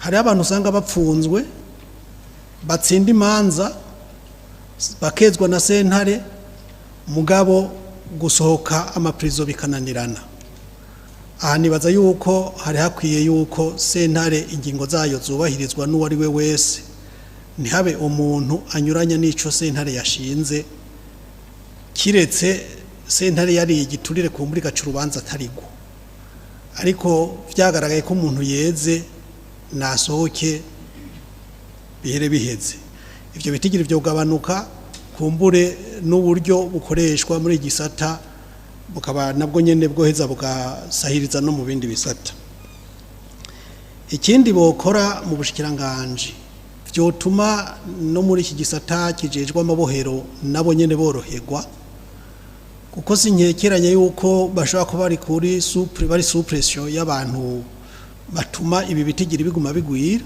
hari abantu usanga bapfunzwe batsinda imanza bakezwa na sentare mugabo gusohoka amaprizo bikananirana. Aha nibaza yuko hari hakwiye yuko sentare ingingo zayo zubahirizwa n'uwari we wese, ntihabe umuntu anyuranya n'ico sentare yashinze, kiretse sentare yari igiturire ku muri gacu rubanza atarigo. Ariko vyagaragaye ko umuntu yeze nasohoke bihere biheze. Ivyo bitigiri vyo gabanuka kumbure n'uburyo bukoreshwa muri gisata bukaba nabwo nyene bwoheza bugasahiriza no mu bindi bisata. Ikindi bokora mu bushikiranganje vyotuma no muri iki gisata kijejwe amabohero nabo nyene boroherwa, kuko sinkekeranye yuko bashobora kuba bari suppression y'abantu batuma ibi bitigiri biguma bigwira.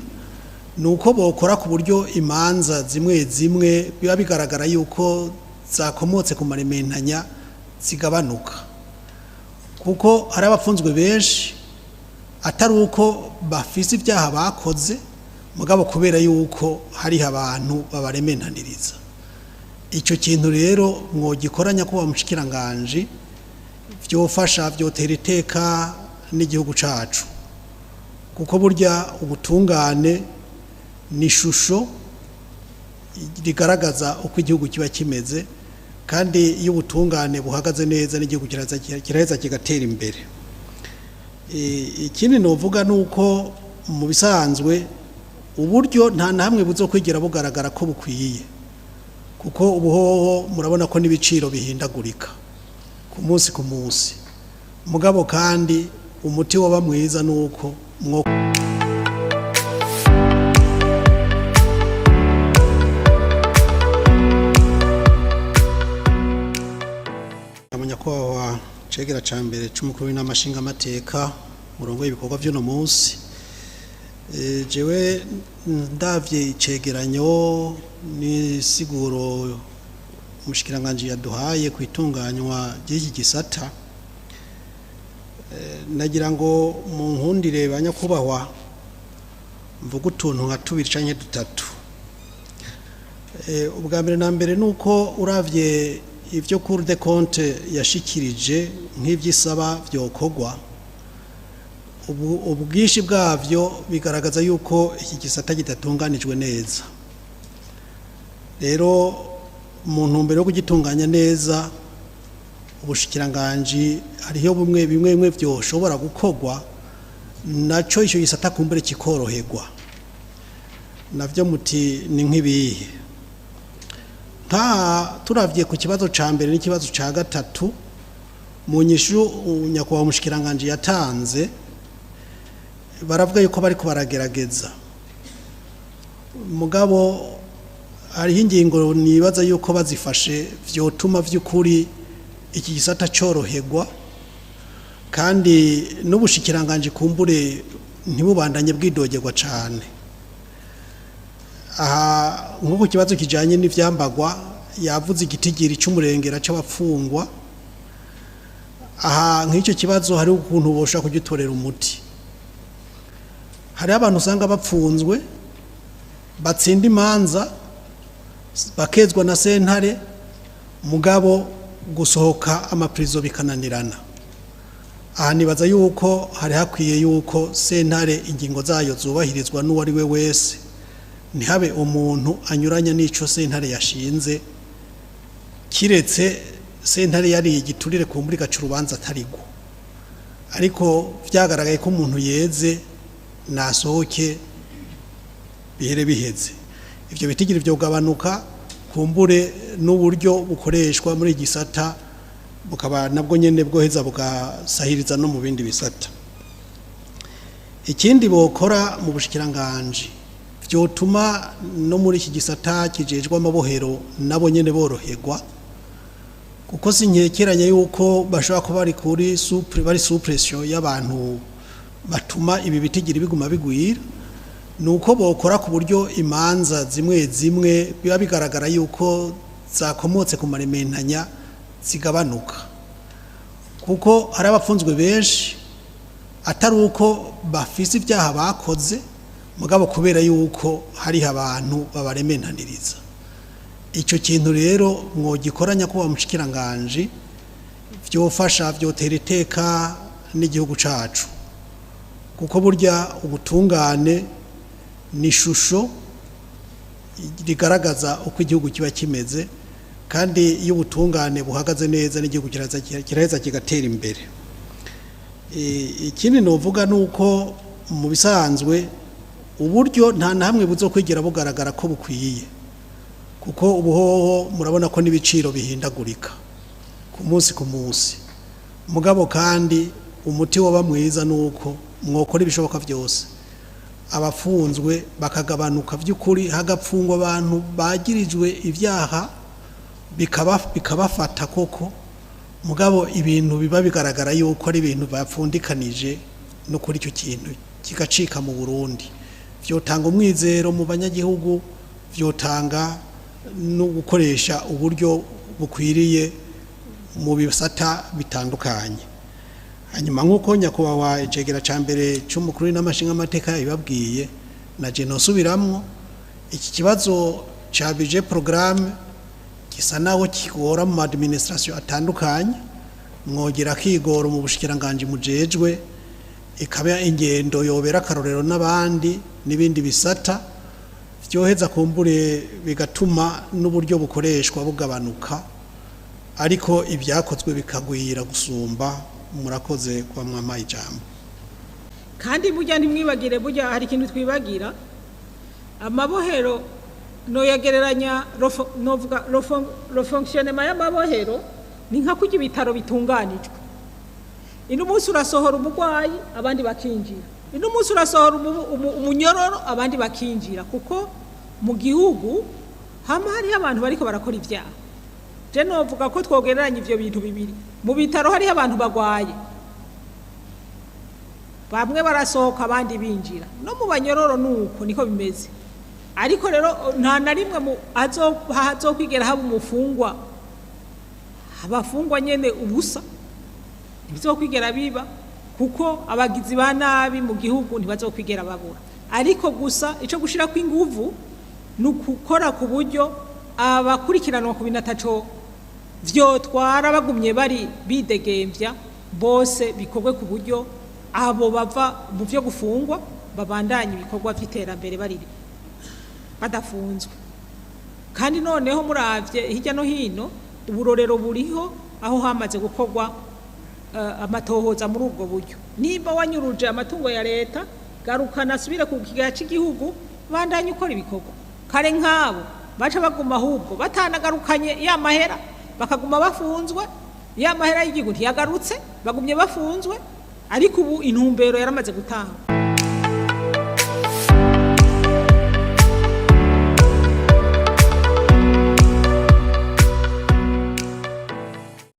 Nuko bokora ku buryo imanza zimwe zimwe biba bigaragara yuko zakomotse ku marementanya zigabanuka, kuko hari abapfunzwe benshi atari uko bafise ibyaha bakoze mugabo kubera yuko hari abantu babarementaniriza. Icyo kintu rero mwogikoranya ko bamushikiranganje vyofasha vyotera iteka n'igihugu cacu, kuko burya ubutungane ni ishusho rigaragaza uko igihugu kiba kimeze, kandi iyo ubutungane buhagaze neza n'igihugu kiraheza kigatera imbere. Ikindi novuga nuko mu bisanzwe uburyo nta na hamwe buzokwigera bugaragara ko bukwiye, kuko ubuhoho murabona ko n'ibiciro bihindagurika ku munsi mugabo kandi umuti waba mwiza nuko ko cegera cambere c'umukuru w'inamashinga amateka murongo y'ibikorwa vy'uno munsi. Jewe ndavye icegeranyo ni siguro umushikiranganje yaduhaye kwitunganywa ry'iki gisata, nagira ngo mu nkundire banyakubahwa mvuga utuntu nka tubiri canke dutatu. Ubwa mbere na mbere nuko uravye ivyo Cour des comptes yashikirije nk'ivyisaba vyokogwa, ubwishi bwavyo bigaragaza yuko iki gisata gitatunganijwe neza. Rero mu ntumbero yo kugitunganya neza, ubushikiranganje hariho bimwe vyoshobora gukogwa naco ico gisata kumbere kikoroherwa. Navyo muti ni nk'ibihe turavye ku kibazo ca mbere n'ikibazo ca gatatu mu nyishu nyakubahwa umushikiranganje yatanze, baravuga yuko bariko baragerageza mugabo hariho ingingo nibaza yuko bazifashe vyotuma vy'ukuri iki gisata coroherwa, kandi n'ubushikiranganje kumbure ntibubandanye bwidogerwa cane. Aha nk'uko kibazo kijanye n'ivyambagwa yavuze igitigiri c'umurengera c'abafungwa. Aha nk'icyo kibazo hari ukuntu bosha kugitorera umuti. Hari abantu usanga bapfunzwe batsinda imanza bakezwa na sentare mugabo gusohoka amaprizo bikananirana. Aha nibaza yuko hari hakwiye yuko sentare ingingo zayo zubahirizwa n'uwari we wese, ntihabe umuntu anyuranya n'ico sentare yashinze, kiretse sentare yari igiturire ku muri gacu rubanza atarigo. Ariko vyagaragaye ko umuntu yeze nasohoke bihere biheze. Ivyo bitigiri vyo gabanuka kumbure n'uburyo bukoreshwa muri gisata bukaba nabwo nyene bwoheza bugasahiriza no mu bindi bisata. Ikindi bokora mu bushikiranganje vyotuma no muri iki gisata kijejwe amabohero nabo nyene boroherwa, kuko sinkekeranye yuko bashobora kuba bari suppression y'abantu batuma ibi bitigiri biguma bigwira. Nuko bokora ku buryo imanza zimwe zimwe biba bigaragara yuko zakomotse ku marementanya zigabanuka, kuko hari abapfunzwe benshi atari uko bafise ibyaha bakoze mugabo kubera yuko hari abantu babaremenaniriza icyo kintu rero mwogikoranya ko bamushikiranganje byofasha byotera iteka n'igihugu cacu kuko burya ubutungane ni shusho rigaragaza uko igihugu kiba kimeze kandi iyo ubutungane buhagaze neza n'igihugu kiraheza kigatera imbere. Ikindi novuga nuko mu bisanzwe uburyo nta namwe buzokwigera bugaragara ko bukwiye kuko ubuhoho murabona ko n'ibiciro bihindagurika ku munsi mugabo kandi umuti woba mwiza nuko mwokora ibishoboka byose abafunzwe bakagabanuka by'ukuri hagapfungwa abantu bagirijwe ibyaha bikabafata koko mugabo ibintu biba bigaragara yuko ari ibintu bapfundikanije no kuri icyo kintu kigacika mu Burundi vyotanga umwizero mu banyagihugu vyotanga no gukoresha uburyo bukwiriye mu bisata bitandukanye. Hanyuma nkuko nyakubahwa icegera ca mbere c'umukuru n'amashinga amateka yababwiye naje nosubiramwo iki kibazo ca budget programme gisa naho kigora mu administration atandukanye mwogira kigoro mu bushikiranganje mujejwe ikaba ingendo yobera karorero n'abandi n'ibindi bisata byoheza kumbure bigatuma n'uburyo bukoreshwa bugabanuka ariko ibyakozwe bikagwira gusumba. Murakoze kwa mwama ijambo. Kandi burya ntimwibagire burya hari ikintu twibagira amabohero no yagereranya novuga lo fonctionnement y'amabohero ni nka kujya ibitaro bitunganijwe. Ino munsi urasohora umugwayi abandi bakinjira. Ino munsi urasohora umunyororo abandi bakinjira kuko mu gihugu hama hari abantu bariko barakora ivyaha. Je novuga ko twogereranya ivyo bintu bibiri. Mu bitaro hari abantu bagwaye. Bamwe barasohoka abandi binjira. No mu banyororo nuko niko bimeze. Ariko rero nta na rimwe hazokwigera haba umufungwa. Abafungwa nyene ubusa. Bizokwigera biba kuko abagizi ba nabi mu gihugu ntibazokwigera babura. Ariko gusa ico gushira ku inguvu nukukora ku buryo abakurikiranwa ku binataco vyotwara bagumye bari bidegemvya bose bikorwe ku buryo abo bava mu byo gufungwa babandanye ibikorwa by'iterambere bari badafunzwe. Kandi noneho muravye hirya no hino uburorero buriho aho hamaze gukorwa amatohoza muri ubwo buryo. Niba wanyuruje amatungo ya leta garukana asubire ku kigaya cy'igihugu bandanye ukora ibikorwa. Kare nkabo baca baguma ahubwo batanagarukanye ya mahera bakaguma bafunzwe ya mahera y'igihugu ntiyagarutse bagumye bafunzwe ariko ubu intumbero yaramaze gutanga.